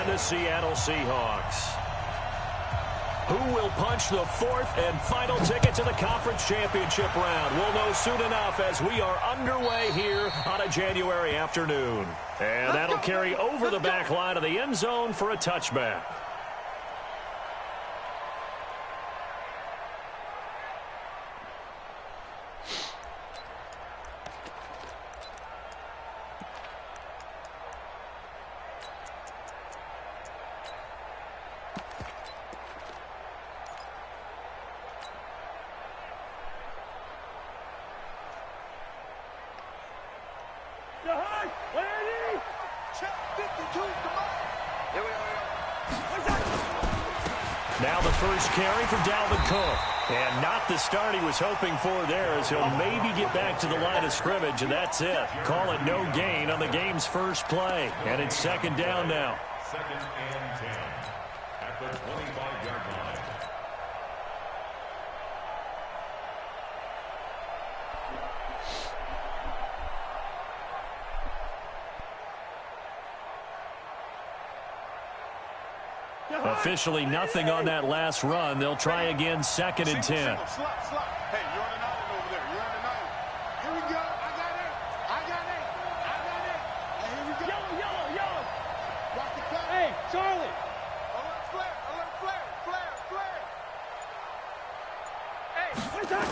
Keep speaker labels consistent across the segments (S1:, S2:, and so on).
S1: and the Seattle Seahawks. Who will punch the fourth and final ticket to the conference championship round? We'll know soon enough as we are underway here on a January afternoon. And that'll carry over the back line of the end zone for a touchback.
S2: Now the first carry for Dalvin Cook. And not the start he was hoping for there, as he'll maybe get back to the line of scrimmage, and that's it. Call it no gain on the game's first play. And it's second down now.
S3: Second and 10 at the 25-yard line.
S2: Officially nothing on that last run. They'll try again, second and 10.
S4: Hey, you're on an island over there. You're on an island. Here we go. I got it. Hey, here we go. Yellow. Watch the cut. Hey, Charlie. Alert flare. Hey, what's that?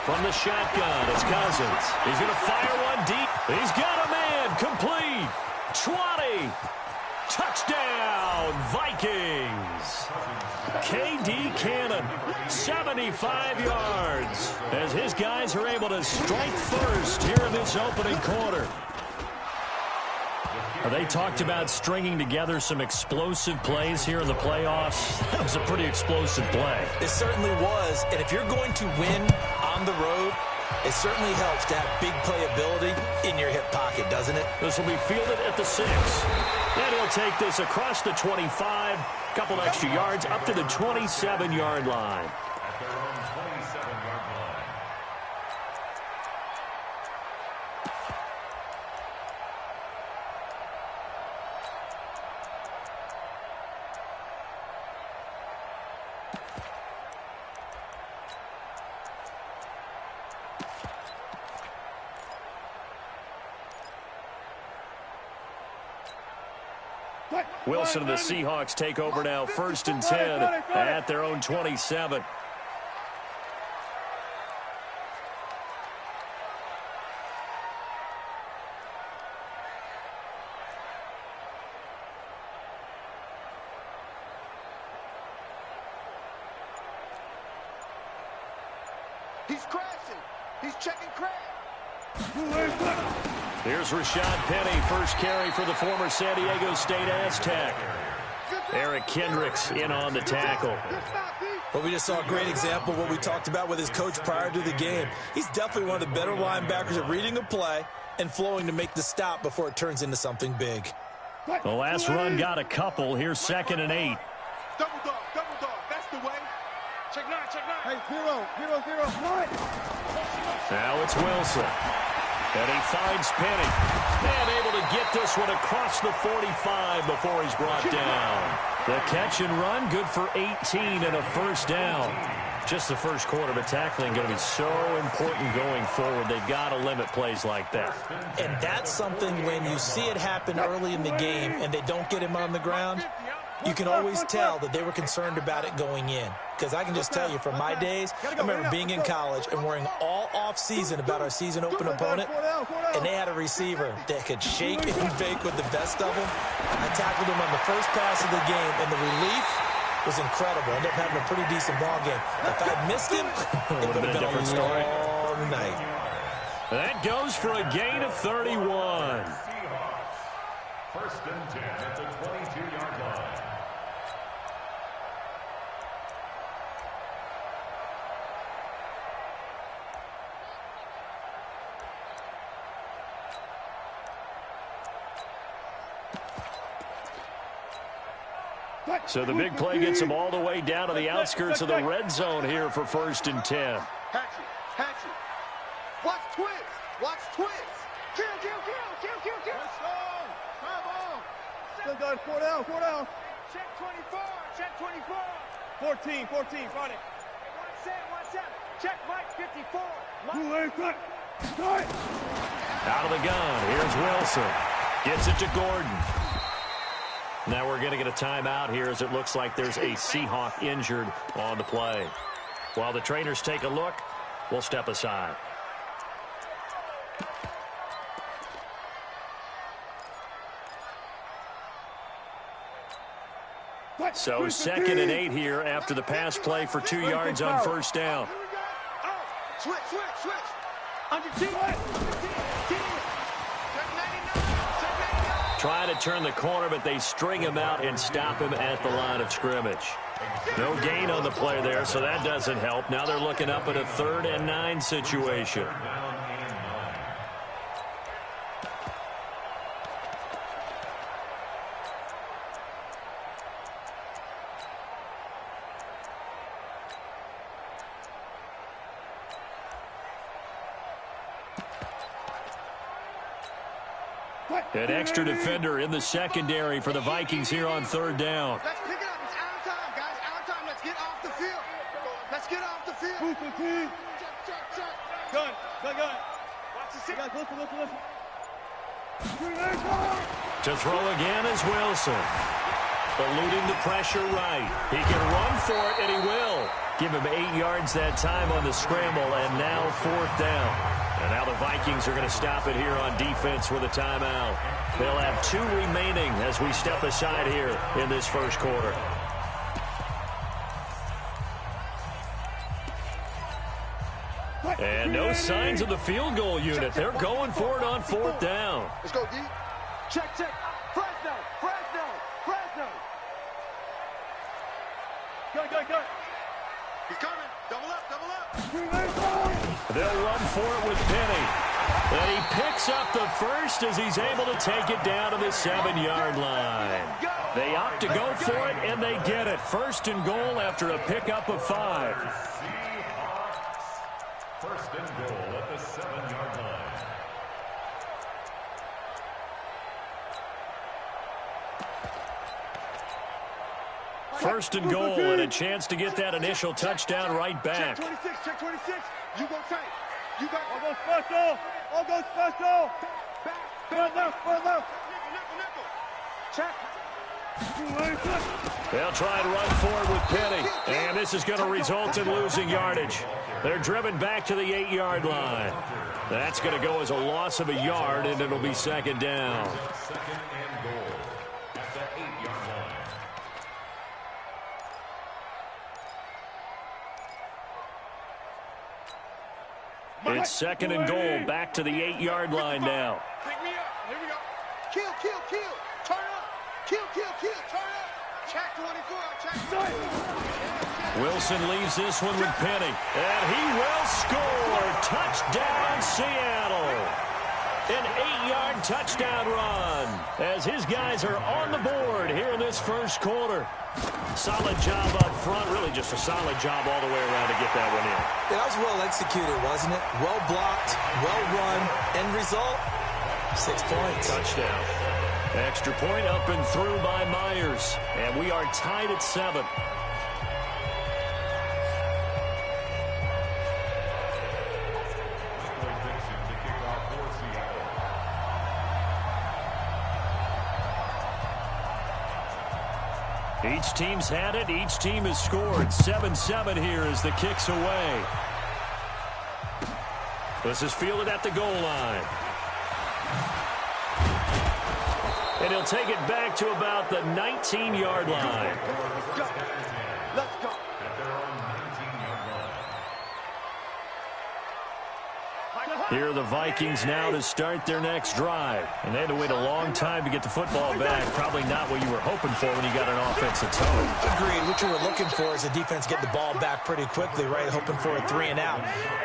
S1: From the shotgun, it's Cousins. He's going to fire one deep. He's got a man. Complete. 20. Touchdown, Vikings. K.D. Cannon, 75 yards, as his guys are able to strike first here in this opening quarter. They talked about stringing together some explosive plays here in the playoffs. That was a pretty explosive play.
S5: It certainly was, and if you're going to win on the road, it certainly helps to have big playability in your hip pocket, doesn't it?
S1: This will be fielded at the 6. And he'll take this across the 25, couple extra yards up to the 27-yard line.
S3: At their own 27-yard line.
S1: Wilson and the Seahawks take over now, first and 10 at their own 27.
S4: He's crashing. He's checking crash.
S1: Here's Rashad Penny, first carry for the former San Diego State Aztec. Eric Kendricks in on the tackle.
S5: Well, we just saw a great example of what we talked about with his coach prior to the game. He's definitely one of the better linebackers at reading a play and flowing to make the stop before it turns into something big.
S1: The last run got a couple. Here's second and 8.
S4: Double dog. That's the way. Check nine. Hey, 0. What?
S1: Now it's Wilson. And he finds Penny. And able to get this one across the 45 before he's brought down. The catch and run, good for 18 and a first down. Just the first quarter, but tackling going to be so important going forward. They've got to limit plays like that.
S5: And that's something when you see it happen early in the game and they don't get him on the ground, you can always tell that they were concerned about it going in. Because I can just tell you from my days, I remember being in college and worrying all off-season about our season open opponent, and they had a receiver that could shake and bake with the best of them. I tackled him on the first pass of the game, and the relief was incredible. Ended up having a pretty decent ball game. If I'd missed him, it would have been a different story. Long night.
S1: That goes for a gain of 31.
S3: First and 10 at the 22-yard line.
S1: So the big play gets him all the way down to the outskirts of the red zone here for first and 10.
S4: Hatchet. Watch twist. Kill. Let's go. Come on. guys. 4 down, 4 down. Check 24, check 24. 14, Friday. One set. Check Mike 54.
S2: Out of the gun. Here's Wilson. Gets it to Gordon. Now we're going to get a timeout here as it looks like there's a Seahawk injured on the play. While the trainers take a look, we'll step aside. So 2nd and 8 here after the pass play for 2 yards on first down.
S4: Switch. Under 2.
S2: Trying to turn the corner, but they string him out and stop him at the line of scrimmage. No gain on the play there, so that doesn't help. Now they're looking up at a 3rd and 9 situation. An extra defender in the secondary for the Vikings here on 3rd down.
S4: Let's pick it up. It's our time, guys. Our time. Let's get off the field. Let's get off the field. Check. Gun. Watch the seat. Listen.
S2: To throw again is Wilson. Eluding the pressure right. He can run for it, and he will. Give him 8 yards that time on the scramble, and now 4th down. And now the Vikings are going to stop it here on defense with a timeout. They'll have 2 remaining as we step aside here in this first quarter. And no signs of the field goal unit. They're going for it on 4th down.
S4: Let's go, D. Check. Fresno. Go. He's coming. Double up.
S2: They'll run for it with Penny. And he picks up the first as he's able to take it down to the 7-yard line. They opt to go for it, and they get it. 1st and goal after a pickup of 5.
S3: Seahawks. 1st and goal at the 7-yard line.
S2: First and goal and a chance to get that initial touchdown right back.
S4: Check 26. You go tight. You got all go special. Back. Nickel. Check.
S2: They'll try and run forward with Penny. And this is going to result in losing yardage. They're driven back to the 8-yard line. That's going to go as a loss of a yard, and it'll be 2nd down.
S3: 2nd and goal at the 8-yard line.
S2: It's 2nd and goal, back to the 8-yard line now.
S4: Pick me up. Here we go. Kill. Turn up. Kill. Turn up. Check 24. Check.
S2: Wilson leaves this one with Penny. And he will score. Touchdown, Seattle. An 8-yard touchdown run as his guys are on the board here in this first quarter. Solid job up front. Really just a solid job all the way around to get that one in.
S5: That was well executed, wasn't it? Well blocked, well run. End result, 6 points.
S2: Touchdown. Extra point up and through by Myers. And we are tied at 7. Each team's had it. Each team has scored. 7-7 here as the kick's away. This is fielded at the goal line. And he'll take it back to about the 19-yard line.
S4: Let's go.
S2: Here are the Vikings now to start their next drive. And they had to wait a long time to get the football back. Probably not what you were hoping for when you got an offensive tone.
S5: Agreed. What you were looking for is the defense get the ball back pretty quickly, right? Hoping for a 3 and out.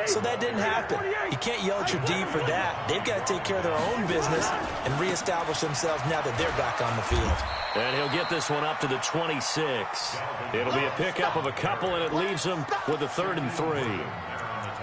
S5: So that didn't happen. You can't yell at your D for that. They've got to take care of their own business and reestablish themselves now that they're back on the field.
S2: And he'll get this one up to the 26. It'll be a pickup of a couple, and it leaves them with a 3rd and 3.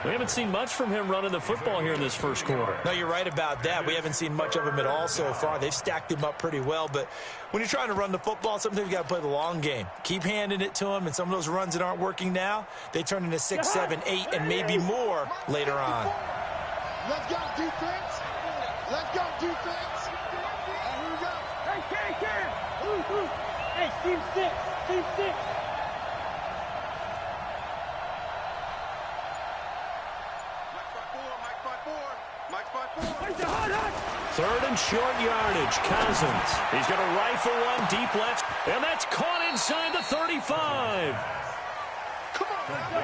S1: We haven't seen much from him running the football here in this first quarter.
S5: No, you're right about that. We haven't seen much of him at all so far. They've stacked him up pretty well, but when you're trying to run the football, sometimes you got to play the long game. Keep handing it to him, and some of those runs that aren't working now, they turn into 6, 7, 8, and maybe more later on.
S4: Let's go, defense. Let's go, defense. And here we go. Hey, Cam. Hey, team 6. Team 6.
S1: Third and short yardage. Cousins. He's going to rifle one deep left, and that's caught inside the 35.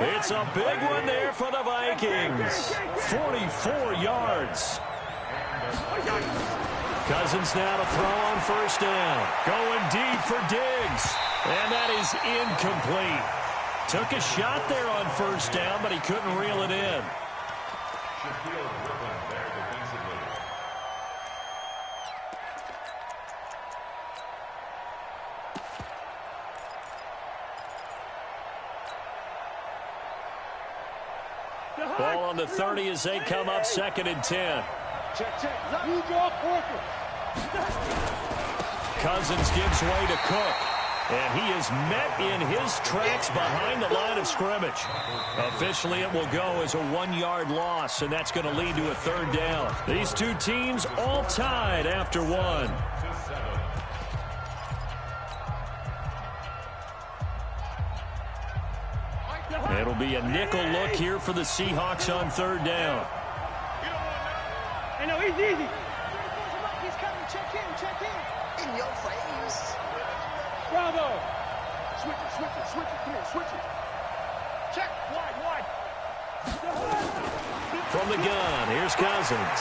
S1: It's a big one there for the Vikings. 44 yards. Cousins now to throw on first down. Going deep for Diggs. And that is incomplete. Took a shot there on first down, but he couldn't reel it in. Ball on the 30 as they come up 2nd and 10. Cousins gives way to Cook. And he is met in his tracks behind the line of scrimmage. Officially, it will go as a 1-yard loss, and that's going to lead to a 3rd down. These two teams all tied after 1. It'll be a nickel look here for the Seahawks on 3rd down.
S4: I know, he's easy. He's coming. Check in. In your face. Bravo. Switch it. Come on, switch it. Check. Wide.
S1: From the gun, here's Cousins.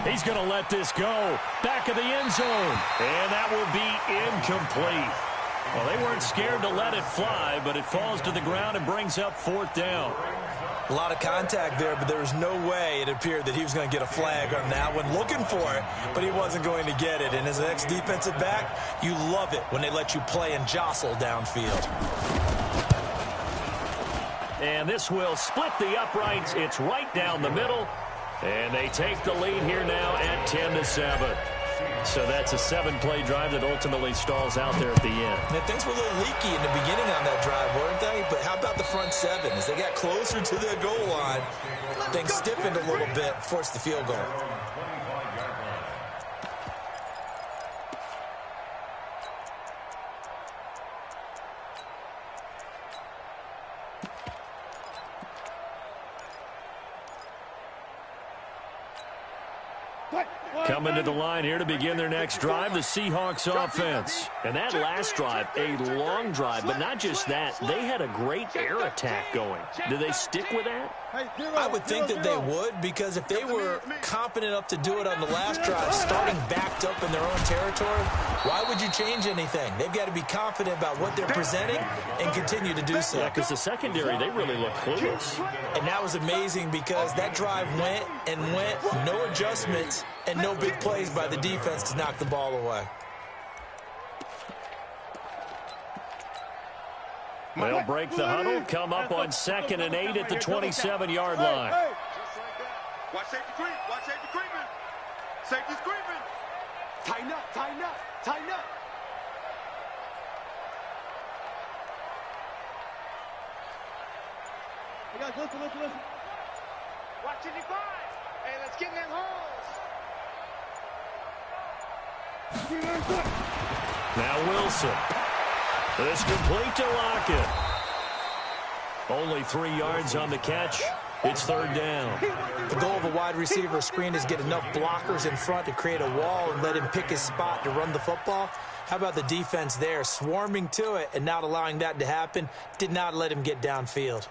S1: He's going to let this go. Back of the end zone. And that will be incomplete. Well, they weren't scared to let it fly, but it falls to the ground and brings up 4th down.
S5: A lot of contact there, but there was no way it appeared that he was going to get a flag on that one. Looking for it, but he wasn't going to get it. And as an ex-defensive back, you love it when they let you play and jostle downfield.
S1: And this will split the uprights. It's right down the middle. And they take the lead here now at 10-7. So that's a 7-play drive that ultimately stalls out there at the end.
S5: And things were a little leaky in the beginning on that drive, weren't they? But how about the front 7? As they got closer to the goal line, things stiffened a little bit, forced the field goal.
S1: Coming to the line here to begin their next drive, the Seahawks offense. And that last drive, a long drive, but not just that. They had a great air attack going. Do they stick with that?
S5: I would think that they would, because if they were confident enough to do it on the last drive, starting backed up in their own territory, why would you change anything? They've got to be confident about what they're presenting and continue to do so.
S1: Yeah, because the secondary, they really look clueless.
S5: And that was amazing because that drive went and went, no adjustments, and no big plays by the defense to knock the ball away.
S1: They'll break the huddle, come up on 2nd and 8 at the 27-yard line.
S4: Watch safety creep. Watch safety creeping. Safety's creeping. Tighten up. You guys, listen. Watch it, divide. Hey, let's get in them holes.
S1: Now Wilson. It's complete to Lockett. Only 3 yards on the catch. It's 3rd down.
S5: The goal of a wide receiver screen is get enough blockers in front to create a wall and let him pick his spot to run the football. How about the defense there, swarming to it and not allowing that to happen? Did not let him get downfield.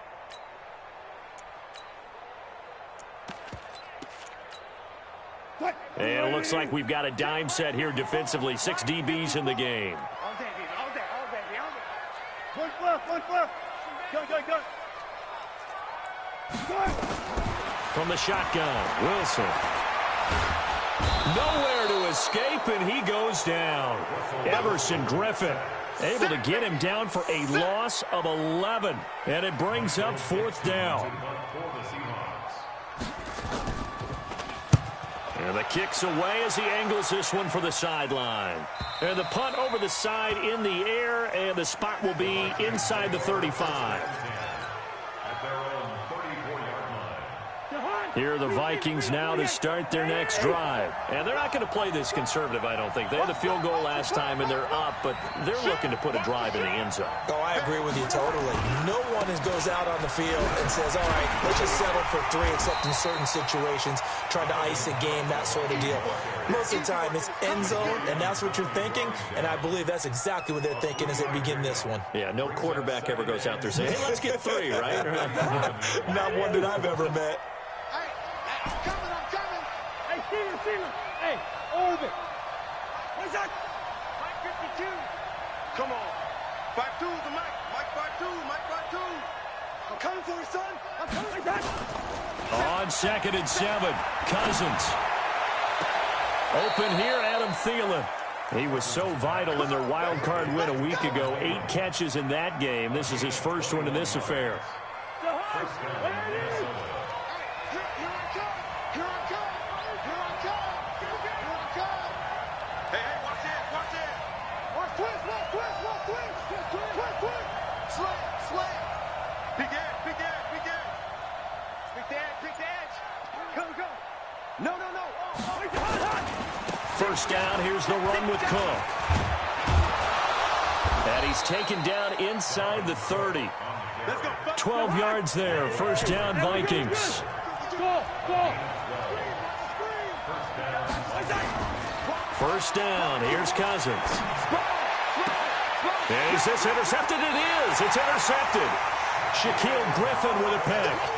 S1: And it looks like we've got a dime set here defensively. 6 DBs in the game.
S4: All day. One fluff. Go.
S1: From the shotgun, Wilson. Nowhere to escape, and he goes down. Everson Griffin able to get him down for a loss of 11. And it brings up 4th down. And the kick's away as he angles this one for the sideline. And the punt over the side in the air, and the spot will be inside the 35. Here are the Vikings now to start their next drive. And they're not going to play this conservative, I don't think. They had the field goal last time, and they're up, but they're looking to put a drive in the end zone.
S5: Oh, I agree with you totally. No one goes out on the field and says, all right, let's just settle for 3, except in certain situations, trying to ice a game, that sort of deal. Most of the time, it's end zone, and that's what you're thinking, and I believe that's exactly what they're thinking as they begin this one.
S1: Yeah, no quarterback ever goes out there saying, hey, let's get 3, right?
S5: Not one that I've ever met.
S4: I'm coming. Hey, Steven. Hey, Orvin. What's that? Mike 52. Come on. 5-2 the Mike. Mike 5-2. Mike 5-2. I'm coming for you, son. I'm coming like that.
S1: On 2nd and 7, Cousins. Open here, Adam Thielen. He was so vital in their wild card win a week ago. 8 catches in that game. This is his first one in this affair.
S4: No.
S1: First down, here's the run with Cook. And he's taken down inside the 30. 12 yards there, first down Vikings. First down, here's Cousins. Is this intercepted? It is. It's intercepted. Shaquill Griffin with a pick.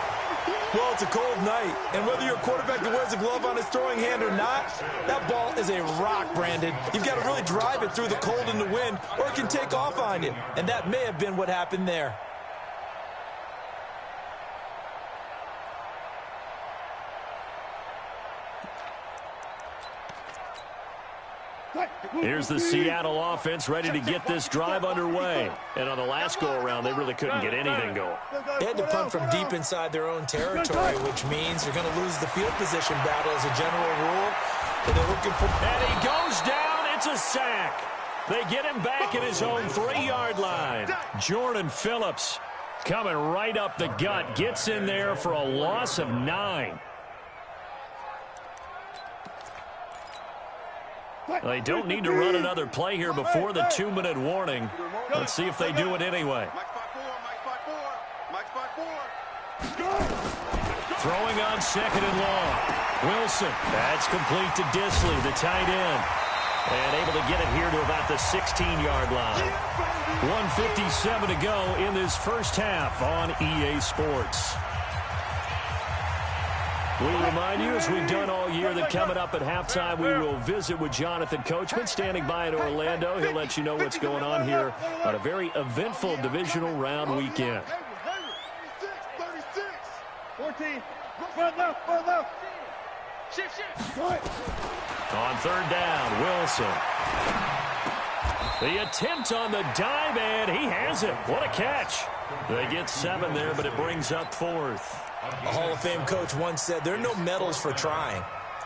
S5: Well, it's a cold night, and whether you're a quarterback that wears a glove on his throwing hand or not, that ball is a rock, Brandon. You've got to really drive it through the cold and the wind, or it can take off on you. And that may have been what happened there.
S1: Here's the Seattle offense ready to get this drive underway. And on the last go-around, they really couldn't get anything going.
S5: They had to punt from deep inside their own territory, which means they're going to lose the field position battle as a general rule. And they're looking for...
S1: And he goes down. It's a sack. They get him back at his own 3-yard line. Jordan Phillips coming right up the gut. Gets in there for a loss of 9. They don't need to run another play here before the 2-minute warning. Let's see if they do it anyway. Throwing on 2nd and long. Wilson. That's complete to Disley, the tight end. And able to get it here to about the 16-yard line. 1:57 to go in this first half on EA Sports. We remind you, as we've done all year, that coming up at halftime, we will visit with Jonathan Coachman, standing by in Orlando. He'll let you know what's going on here on a very eventful divisional round weekend.
S4: 14. Front left. Shift.
S1: On 3rd down, Wilson. The attempt on the dive, and he has it. What a catch. They get 7 there, but it brings up 4th.
S5: A Hall of Fame coach once said, there are no medals for trying.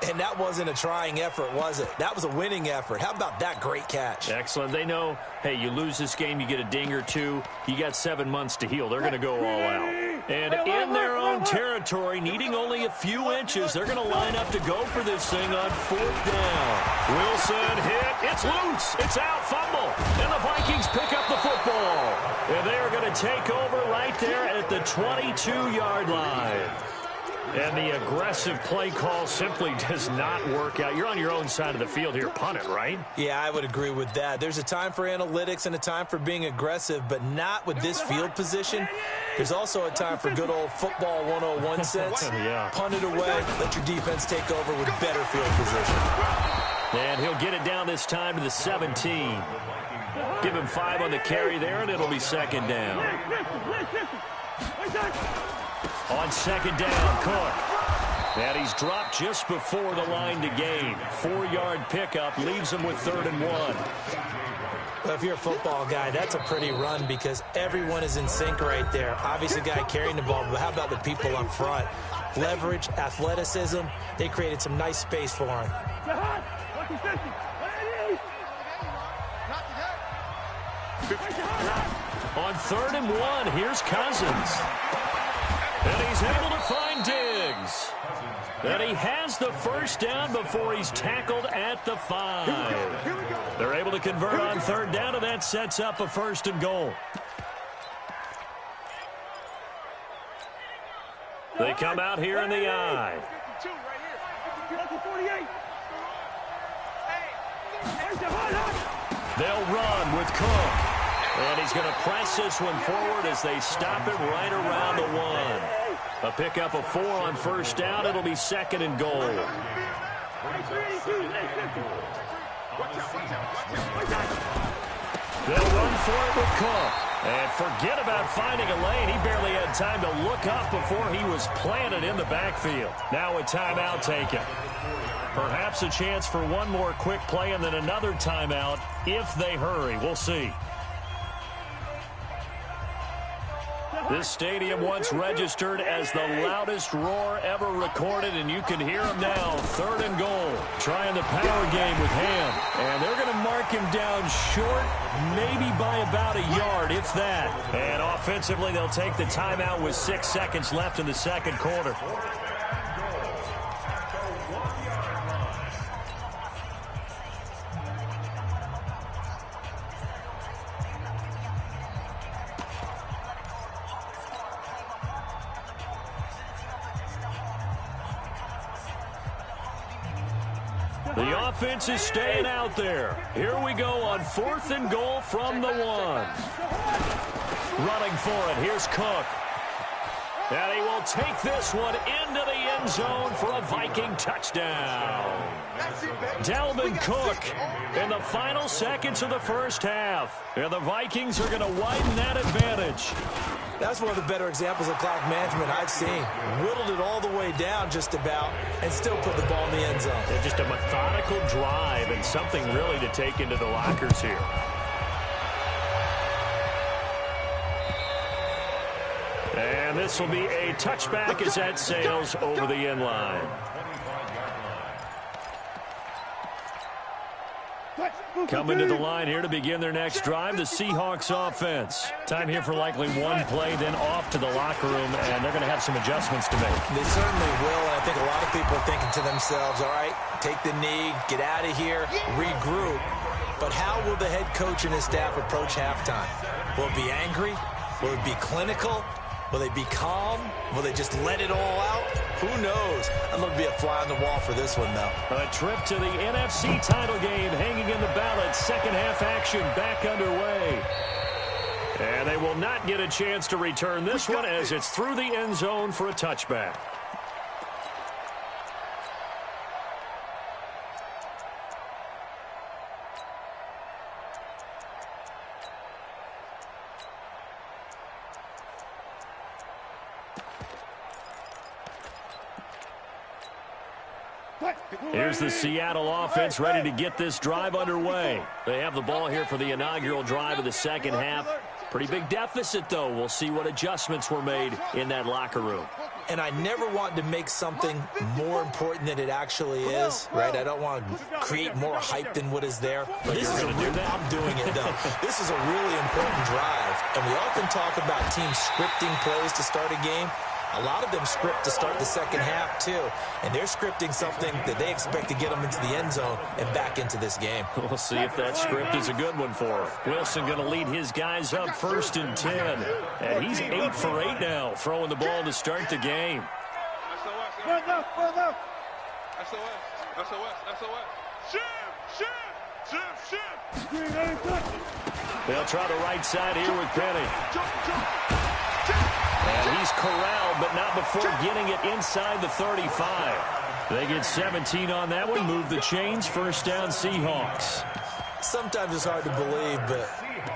S5: And that wasn't a trying effort, was it? That was a winning effort. How about that great catch?
S1: Excellent. They know, hey, you lose this game, you get a ding or 2. You got 7 months to heal. They're going to go all out. And in their own territory, needing only a few inches, they're going to line up to go for this thing on 4th down. Wilson hit. It's loose. It's out. Fumble. And the Vikings pick up the football. And they are going to take over right there at the 22-yard line. And the aggressive play call simply does not work out. You're on your own side of the field here, punt it, right?
S5: Yeah, I would agree with that. There's a time for analytics and a time for being aggressive, but not with this field position. There's also a time for good old football 101 sense.
S1: Yeah.
S5: Punt it away, let your defense take over with better field position.
S1: And he'll get it down this time to the 17. Give him 5 on the carry there, and it'll be 2nd down. On 2nd down, Cook. And he's dropped just before the line to gain. 4-yard pickup leaves him with 3rd and 1.
S5: Well, if you're a football guy, that's a pretty run because everyone is in sync right there. Obviously, the guy carrying the ball, but how about the people up front? Leverage, athleticism, they created some nice space for him.
S1: On 3rd and 1, here's Cousins. And he's able to find Diggs. And he has the first down before he's tackled at the 5. They're able to convert on 3rd down, and that sets up a 1st and goal. They come out here in the I. They'll run with Cook. And he's going to press this one forward as they stop it right around the 1. A pickup of 4 on 1st down. It'll be 2nd and goal. They'll run for it with Cook. And forget about finding a lane. He barely had time to look up before he was planted in the backfield. Now a timeout taken. Perhaps a chance for one more quick play and then another timeout if they hurry. We'll see. This stadium once registered as the loudest roar ever recorded, and you can hear him now. 3rd and goal. Trying the power game with Ham. And they're going to mark him down short, maybe by about a yard, if that. And offensively, they'll take the timeout with 6 seconds left in the 2nd quarter. The offense is staying out there. Here we go on 4th and goal from the 1. Running for it. Here's Cook. And he will take this one into the end zone for a Viking touchdown. Dalvin Cook in the final seconds of the 1st half. And the Vikings are going to widen that advantage.
S5: That's one of the better examples of clock management I've seen. Whittled it all the way down just about and still put the ball in the end zone.
S1: And just a methodical drive and something really to take into the lockers here. And this will be a touchback as that sails over the end line. Coming to the line here to begin their next drive, the Seahawks offense. Time here for likely one play, then off to the locker room, and they're going to have some adjustments to make.
S5: They certainly will, and I think a lot of people are thinking to themselves, all right, take the knee, get out of here, regroup. But how will the head coach and his staff approach halftime? Will it be angry? Will it be clinical? Will they be calm? Will they just let it all out? Who knows? I'd love to be a fly on the wall for this one, though.
S1: A trip to the NFC title game hanging in the balance. 2nd half action back underway. And they will not get a chance to return this one as it's through the end zone for a touchback. Here's the Seattle offense ready to get this drive underway. They have the ball here for the inaugural drive of the 2nd half. Pretty big deficit, though. We'll see what adjustments were made in that locker room.
S5: And I never want to make something more important than it actually is, right? I don't want to create more hype than what is there. But this is I'm doing it, though. This is a really important drive. And we often talk about teams scripting plays to start a game. A lot of them script to start the 2nd half, too. And they're scripting something that they expect to get them into the end zone and back into this game.
S1: We'll see if that script is a good one for him. Wilson going to lead his guys up 1st and 10. And he's 8 for 8 now, throwing the ball to start the game. They'll try the right side here with Penny. And he's corralled, but not before getting it inside the 35. They get 17 on that one, move the chains, 1st down Seahawks.
S5: Sometimes it's hard to believe, but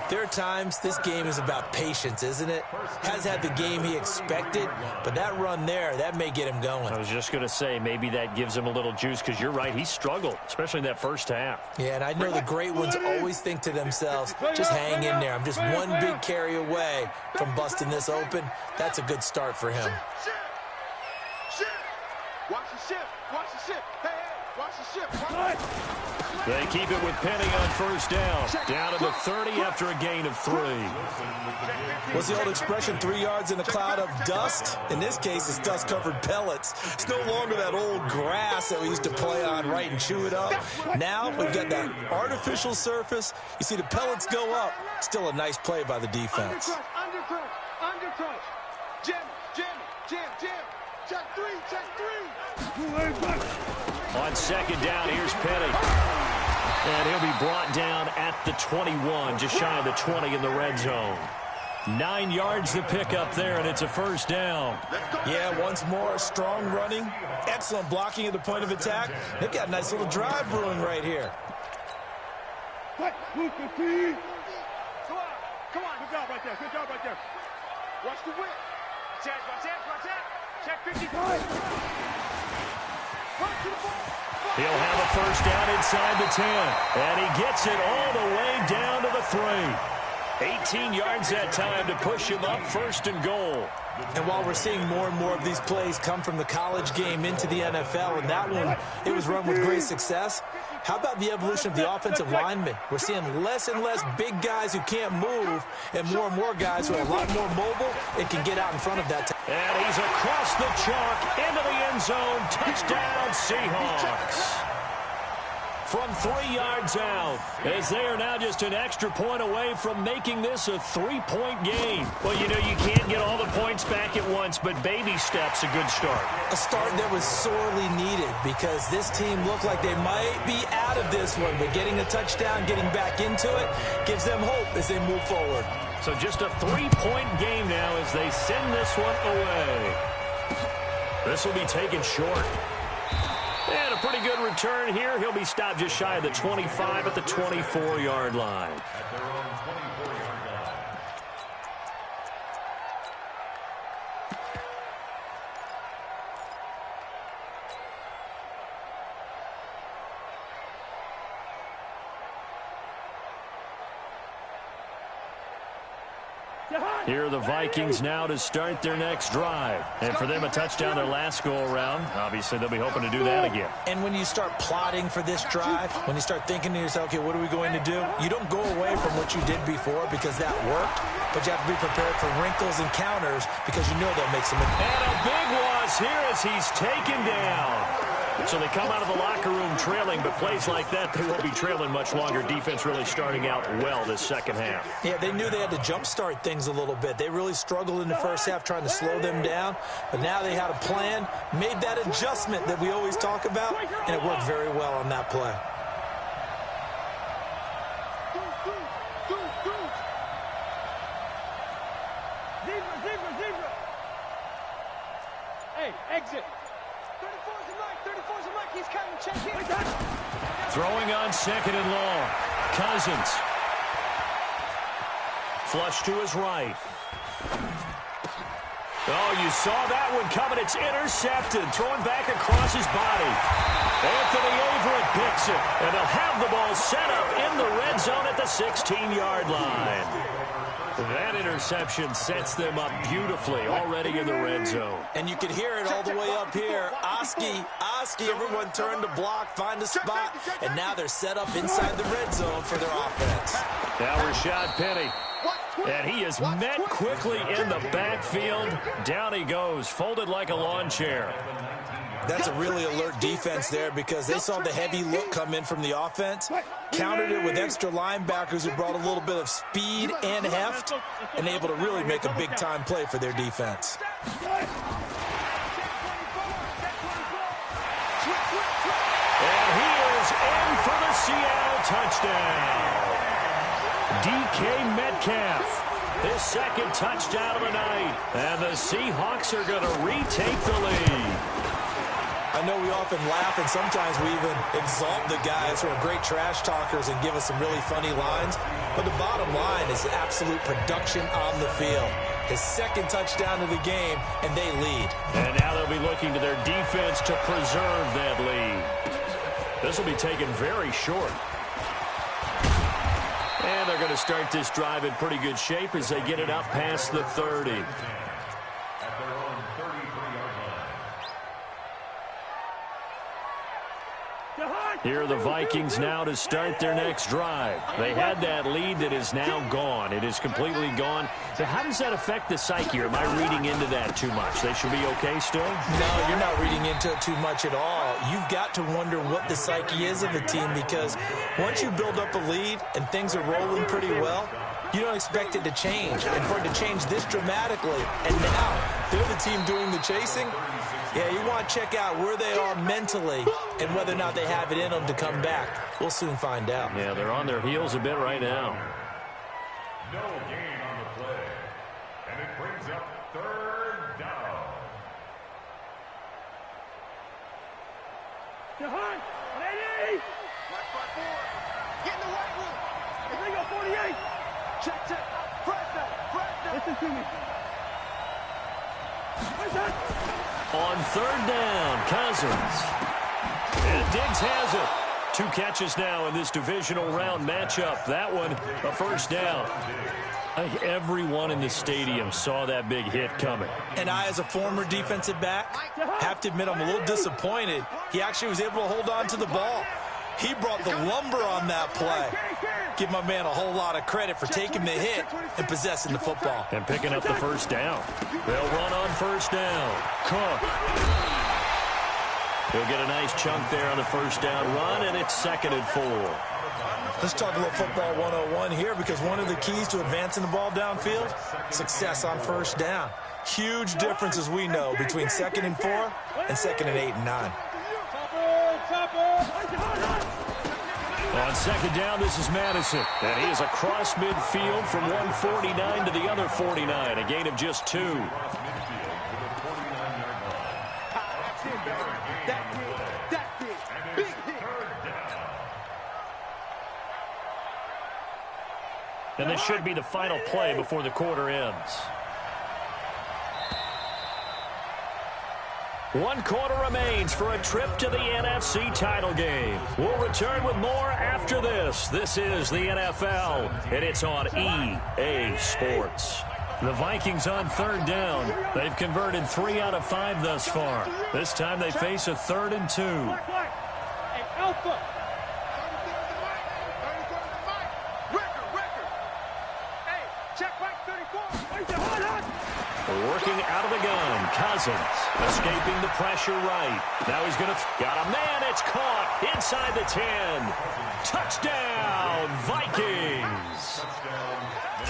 S5: there are times this game is about patience, isn't it? Has had the game he expected, but that run there, that may get him going.
S2: I was just going to say, maybe that gives him a little juice, because you're right, he struggled, especially in that first half.
S5: Yeah, and I know the great ones always think to themselves, just hang in there. I'm just one big carry away from busting this open. That's a good start for him.
S4: Watch the ship. Watch the ship. Hey, watch the ship.
S1: They keep it with Penny on first down. Down to the 30 after a gain of 3.
S5: What's the old expression, 3 yards in a cloud of dust? In this case, it's dust-covered pellets. It's no longer that old grass that we used to play on, right, and chew it up. Now we've got that artificial surface. You see the pellets go up. Still a nice play by the defense.
S4: Undercrunch. Jam. Check three.
S1: On second down, here's Penny. And he'll be brought down at the 21, just shy of the 20 in the red zone. 9 yards to pick up there, and it's a first down.
S5: Yeah, once more, strong running, excellent blocking at the point of attack. They've got a nice little drive brewing right here.
S4: Come on. Good job right there. Watch the whip. Watch that. Check 55.
S1: He'll have a first down inside the 10. And he gets it all the way down to the 3. 18 yards that time to push him up, first and goal.
S5: And while we're seeing more and more of these plays come from the college game into the NFL, and that one, it was run with great success, how about the evolution of the offensive linemen? We're seeing less and less big guys who can't move and more guys who are a lot more mobile and can get out in front of that.
S1: And he's across the chalk into the end zone. Touchdown, Seahawks. From 3 yards out, as they are now just an extra point away from making this a 3-point game. Well, you know, you can't get all the points back at once, but baby steps, a good start.
S5: A start that was sorely needed because this team looked like they might be out of this one, but getting a touchdown, getting back into it, gives them hope as they move forward.
S1: So just a 3-point game now as they send this one away. This will be taken short. And a pretty good return here. He'll be stopped just shy of the 25 at the 24-yard line.
S3: At their own 24-yard line.
S1: Here are the Vikings now to start their next drive. And for them, a touchdown their last go-around. Obviously, they'll be hoping to do that again.
S5: And when you start plotting for this drive, when you start thinking to yourself, okay, what are we going to do? You don't go away from what you did before because that worked, but you have to be prepared for wrinkles and counters because you know they'll make some.
S1: And a big loss here as he's taken down. So they come out of the locker room trailing, but plays like that, they won't be trailing much longer. Defense really starting out well this second half.
S5: Yeah, they knew they had to jumpstart things a little bit. They really struggled in the first half trying to slow them down, but now they had a plan, made that adjustment that we always talk about, and it worked very well on that play.
S4: Zebra. Hey, exit. 34's a Mike. He's coming. Check in.
S1: Throwing on second and long. Cousins. Flush to his right. Oh, you saw that one coming. It's intercepted. Throwing back across his body. Anthony Averett picks it. And they'll have the ball set up in the red zone at the 16-yard line. That interception sets them up beautifully already in the red zone.
S5: And you can hear it all the way up here. Oski, everyone turned to block, find a spot, and now they're set up inside the red zone for their offense.
S1: Now Rashad Penny. And he is met quickly in the backfield. Down he goes, folded like a lawn chair.
S5: That's a really alert defense there because they saw the heavy look come in from the offense, countered it with extra linebackers who brought a little bit of speed and heft, and able to really make a big-time play for their defense.
S1: And he is in for the Seattle touchdown. DK Metcalf, his second touchdown of the night. And the Seahawks are going to retake the lead.
S5: I I know we often laugh, and sometimes we even exalt the guys who are great trash talkers and give us some really funny lines. But the bottom line is absolute production on the field. His second touchdown of the game, and they lead.
S1: And now they'll be looking to their defense to preserve that lead. This will be taken very short. And they're going to start this drive in pretty good shape as they get it up past the 30. Here are the Vikings now to start their next drive. They had that lead that is now gone. It is completely gone. So how does that affect the psyche? Or am I reading into that too much? They should be okay still?
S5: No, you're not reading into it too much at all. You've got to wonder what the psyche is of the team, because once you build up a lead and things are rolling pretty well, you don't expect it to change. And for it to change this dramatically, and now they're the team doing the chasing, yeah, you want to check out where they are mentally and whether or not they have it in them to come back. We'll soon find out.
S1: Yeah, they're on their heels a bit right now.
S3: No gain on the play. And it brings up third down.
S4: Jahan, ready? Get in the right room. If they go 48. Check. Press that. Listen to me. Where's that?
S1: On third down, Cousins. And Diggs has it. 2 catches now in this divisional round matchup. That one, a first down. I think everyone in the stadium saw that big hit coming.
S5: And I, as a former defensive back, have to admit I'm a little disappointed. He actually was able to hold on to the ball. He brought the lumber on that play. Give my man a whole lot of credit for taking the hit and possessing the football.
S1: And picking up the first down. They'll run on first down. Cook. He'll get a nice chunk there on the first down run, and it's 2nd and 4.
S5: Let's talk a little football 101 here, because one of the keys to advancing the ball downfield, success on first down. Huge difference, as we know, between 2nd and 4 and 2nd and 8 and 9.
S1: On 2nd down, this is Madison. And he is across midfield from 149 to the other 49. A gain of just 2. And this should be the final play before the quarter ends. 1 quarter remains for a trip to the NFC title game. We'll return with more after this. This is the NFL, and it's on EA Sports. The Vikings on 3rd down. They've converted 3 out of 5 thus far. This time they face a 3rd and 2.
S4: Hey, Alpha. Hey, check back 34.
S1: Working out of the gun, Cousins escaping the pressure right. Now he's going to got a man. It's caught inside the 10. Touchdown, Vikings.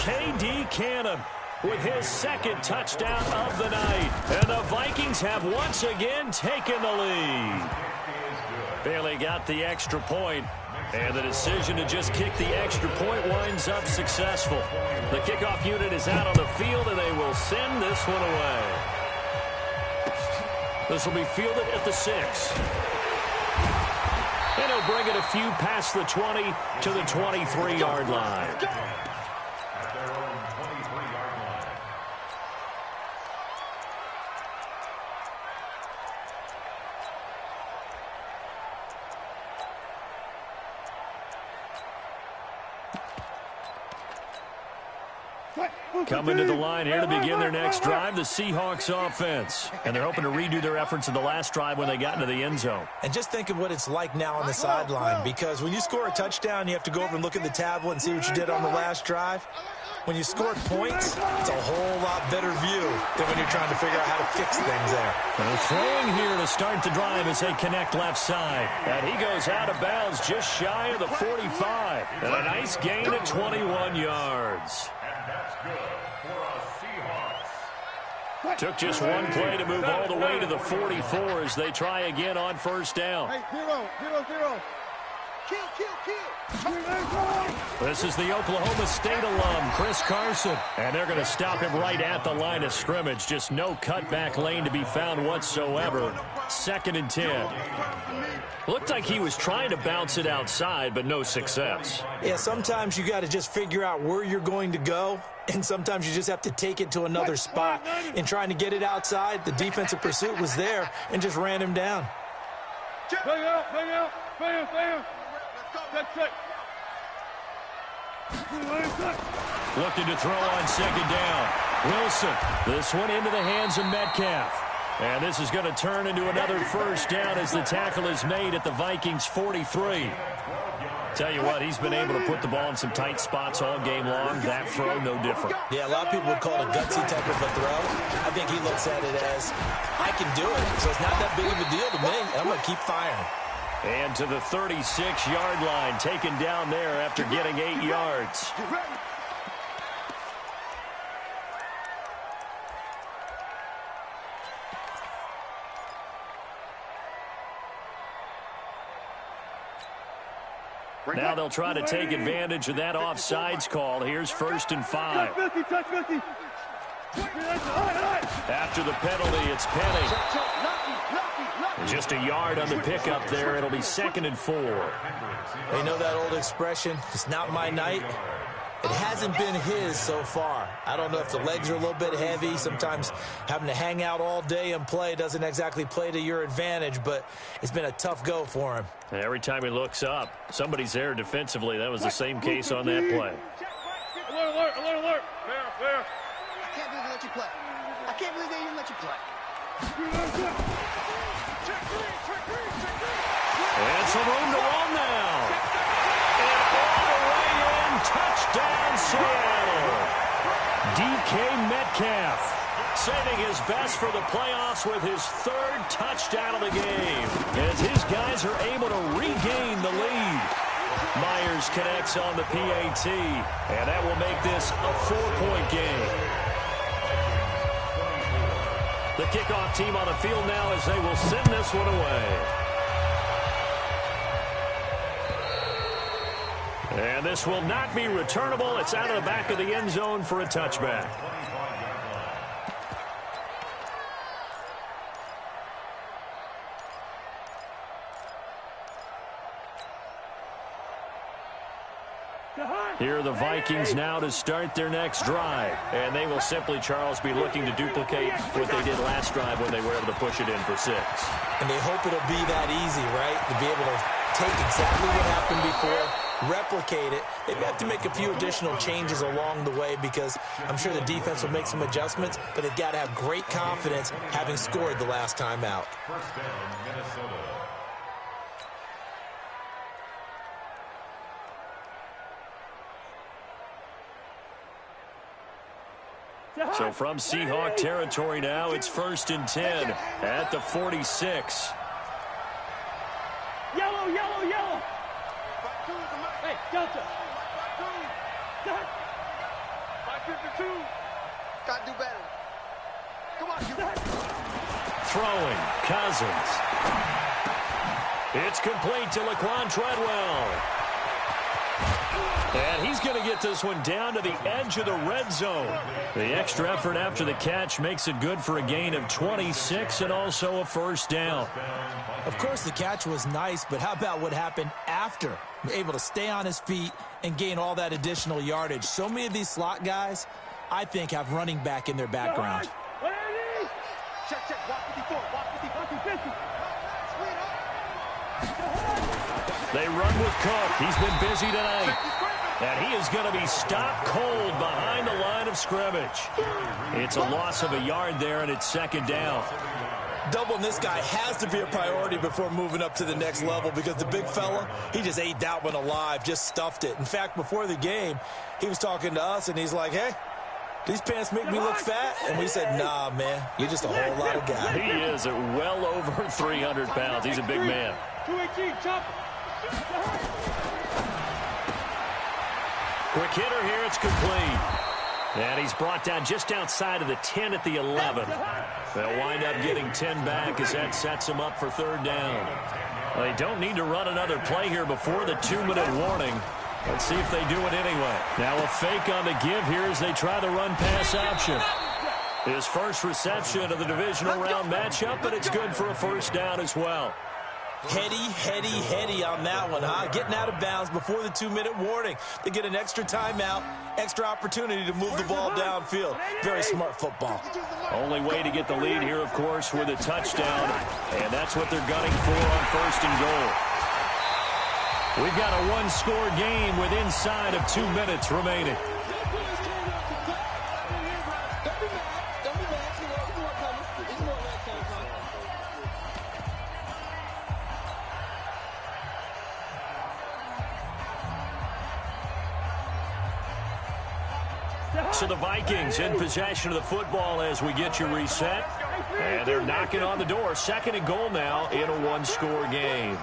S1: KD Cannon with his 2nd touchdown of the night. And the Vikings have once again taken the lead. Bailey got the extra point. And the decision to just kick the extra point winds up successful. The kickoff unit is out on the field, and they will send this one away. This will be fielded at the 6. And he'll bring it a few past the 20 to the 23-yard line. Coming to the line here to begin their next drive, the Seahawks offense. And they're hoping to redo their efforts in the last drive when they got into the end zone.
S5: And just think of what it's like now on the sideline, because when you score a touchdown, you have to go over and look at the tablet and see what you did on the last drive. When you score points, it's a whole lot better view than when you're trying to figure out how to fix things there.
S1: And they're throwing here to start the drive as they connect left side. And he goes out of bounds just shy of the 45. And a nice gain of 21 yards. Took just one play to move all the way to the 44 as they try again on first down.
S4: Hey, 0. Kill.
S1: This is the Oklahoma State alum, Chris Carson. And they're going to stop him right at the line of scrimmage. Just no cutback lane to be found whatsoever. 2nd and 10. Looked like he was trying to bounce it outside, but no success.
S5: Yeah, sometimes you got to just figure out where you're going to go, and sometimes you just have to take it to another spot. In trying to get it outside, the defensive pursuit was there and just ran him down.
S4: Bang out, bang out, bang, bang. Check.
S1: Looking to throw on 2nd down. Wilson, this one into the hands of Metcalf. And this is going to turn into another 1st down as the tackle is made at the Vikings 43. Tell you what, he's been able to put the ball in some tight spots all game long. That throw, no different.
S5: Yeah, a lot of people would call it a gutsy type of a throw. I think he looks at it as, I can do it, so it's not that big of a deal to me. I'm going to keep firing.
S1: And to the 36-yard line, taken down there after getting 8 yards. Now they'll try to take advantage of that offsides call. Here's 1st and 5. After the penalty, it's Penny. Just a yard on the pickup there. It'll be 2nd and 4.
S5: You know that old expression, it's not my night? It hasn't been his so far. I don't know if the legs are a little bit heavy. Sometimes having to hang out all day and play doesn't exactly play to your advantage, but it's been a tough go for him.
S1: Every time he looks up, somebody's there defensively. That was the same case on that play.
S4: Alert. Fair.
S6: I can't believe they let you play. I can't believe they even let you play.
S1: And some room to run now. And all the way in, touchdown Seattle. DK Metcalf saving his best for the playoffs with his 3rd touchdown of the game as his guys are able to regain the lead. Myers connects on the PAT, and that will make this a 4-point game. The kickoff team on the field now as they will send this one away. And this will not be returnable. It's out of the back of the end zone for a touchback. Here are the Vikings now to start their next drive. And they will simply, Charles, be looking to duplicate what they did last drive when they were able to push it in for 6.
S5: And they hope it'll be that easy, right? To be able to take exactly what happened before, replicate it. They have to make a few additional changes along the way because I'm sure the defense will make some adjustments, but they've got to have great confidence having scored the last time out.
S3: 1st down, Minnesota.
S1: So from Seahawk territory now, it's 1st and 10 at the 46.
S4: Yellow. Hey, Delta. 552.
S6: Gotta do better. Come on, you.
S1: Throwing, Cousins. It's complete to Laquan Treadwell. And he's going to get this one down to the edge of the red zone. The extra effort after the catch makes it good for a gain of 26 and also a 1st down.
S5: Of course, the catch was nice, but how about what happened after? Able to stay on his feet and gain all that additional yardage. So many of these slot guys, I think, have running back in their background.
S4: Check. Walk 54. Walk 50.
S1: They run with Cook. He's been busy tonight. And he is going to be stopped cold behind the line of scrimmage. It's a loss of a yard there, and it's 2nd down.
S5: Doubling this guy has to be a priority before moving up to the next level because the big fella, he just ate that one alive, just stuffed it. In fact, before the game, he was talking to us, and he's like, hey, these pants make me look fat? And we said, nah, man, you're just a whole lot of guy.
S1: He is at well over 300 pounds. He's a big man.
S4: 218, chop.
S1: Quick hitter here, it's complete. And he's brought down just outside of the 10 at the 11. They'll wind up getting 10 back as that sets him up for 3rd down. Well, they don't need to run another play here before the 2-minute warning. Let's see if they do it anyway. Now a fake on the give here as they try the run-pass option. His first reception of the divisional round matchup, but it's good for a first down as well.
S5: Heady on that one, huh? Getting out of bounds before the 2-minute warning. They get an extra timeout, extra opportunity to move the ball downfield. Very smart football.
S1: Only way to get the lead here, of course, with a touchdown, and that's what they're gunning for on first and goal. We've got a one-score game with inside of 2 minutes remaining. So the Vikings in possession of the football as we get you reset. And they're knocking on the door. Second and goal now in a one-score game.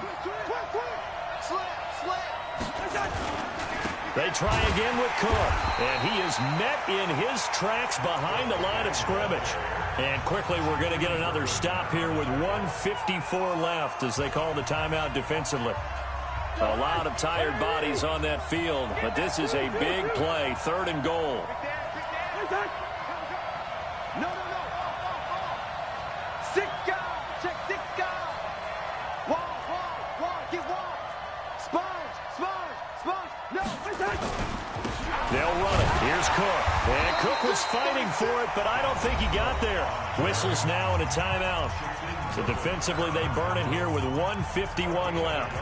S1: They try again with Cook. And he is met in his tracks behind the line of scrimmage. And quickly we're going to get another stop here with 1:54 left as they call the timeout defensively. A lot of tired bodies on that field, but this is a big play. Third and goal.
S4: No. Six guys. Check 6 guys. Wall. Get wall. Sponge. No.
S1: They'll run it. Here's Cook. And Cook was fighting for it, but I don't think he got there. Whistles now and a timeout. So defensively, they burn it here with 1:51 left.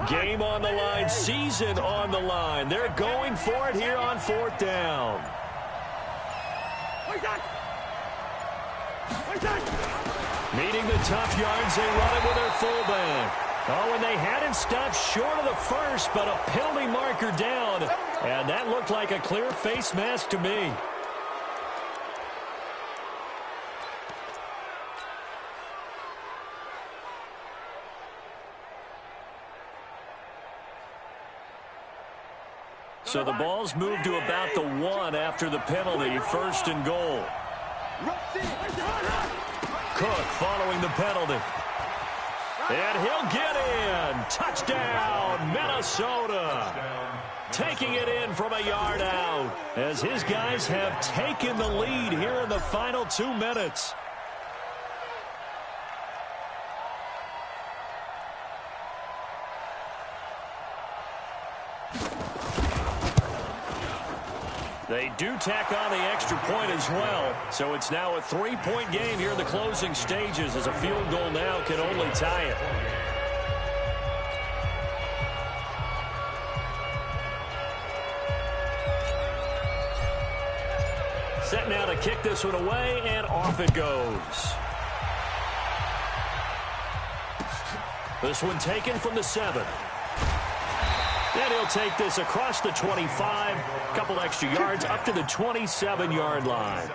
S1: Game on the line, season on the line. They're going for it here on fourth down. Meeting the tough yards, they run it with their fullback. Oh, and they had it stopped short of the first, but a penalty marker down. And that looked like a clear face mask to me. So the ball's moved to about the 1 after the penalty, first and goal. Cook following the penalty. And he'll get in. Touchdown, Minnesota. Taking it in from a yard out as his guys have taken the lead here in the final 2 minutes. They do tack on the extra point as well. So it's now a 3-point game here in the closing stages as a field goal now can only tie it. Set now to kick this one away, and off it goes. This one taken from the 7. And he'll take this across the 25, a couple extra yards up to the 27-yard line.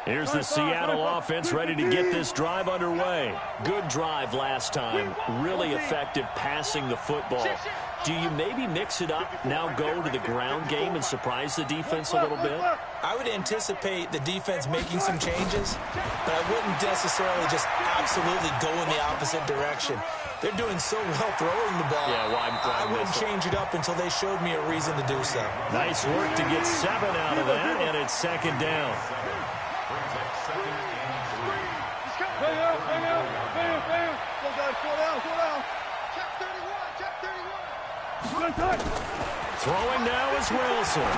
S1: Here's the Seattle offense ready to get this drive underway. Good drive last time. Really effective passing the football. Do you maybe mix it up, now go to the ground game and surprise the defense a little bit?
S5: I would anticipate the defense making some changes, but I wouldn't necessarily just absolutely go in the opposite direction. They're doing so well throwing the ball.
S1: Yeah,
S5: I wouldn't change it up until they showed me a reason to do so.
S1: Nice work to get 7 out of that, and it's second down. Throwing now is Wilson.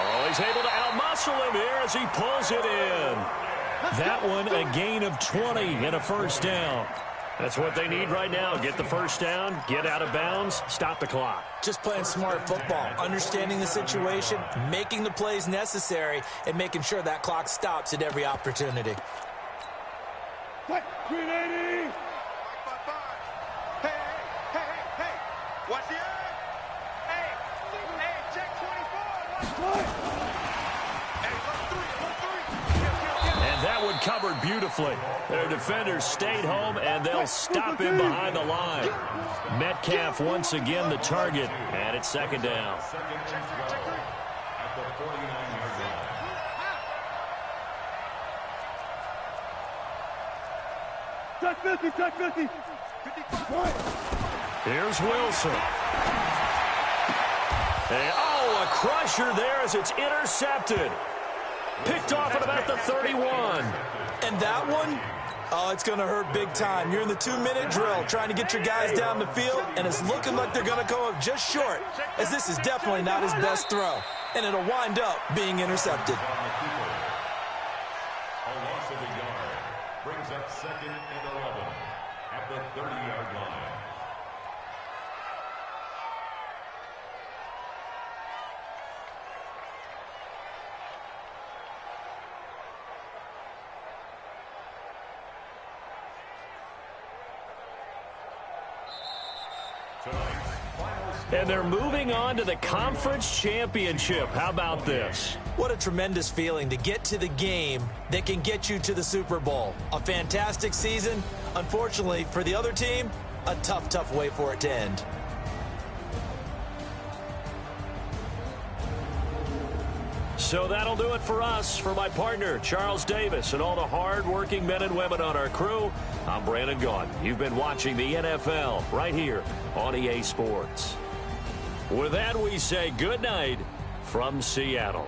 S1: Oh, he's able to outmuscle him here as he pulls it in. That one a gain of 20 and a first down. That's what they need right now. Get the first down, get out of bounds, stop the clock.
S5: Just playing smart football, understanding the situation, making the plays necessary, and making sure that clock stops at every opportunity.
S4: 380. Hey. Watch the eye. Hey, check 24. Hey, look three.
S1: And that one covered beautifully. Their defenders stayed home, and they'll stop him behind the line. Metcalf once again the target, and it's second down.
S3: At the 49-yard line.
S4: Check 50.
S1: Here's Wilson. A crusher there as it's intercepted. Picked off at about the 31.
S5: And that one, it's going to hurt big time. You're in the 2-minute drill trying to get your guys down the field, and it's looking like they're going to go up just short, as this is definitely not his best throw, and it'll wind up being intercepted.
S3: A loss of a yard brings up 2nd and 11 at the 30-yard line.
S1: And they're moving on to the conference championship. How about this?
S5: What a tremendous feeling to get to the game that can get you to the Super Bowl. A fantastic season. Unfortunately, for the other team, a tough way for it to end.
S1: So that'll do it for us. For my partner, Charles Davis, and all the hard-working men and women on our crew, I'm Brandon Gaudin. You've been watching the NFL right here on EA Sports. With that, we say good night from Seattle.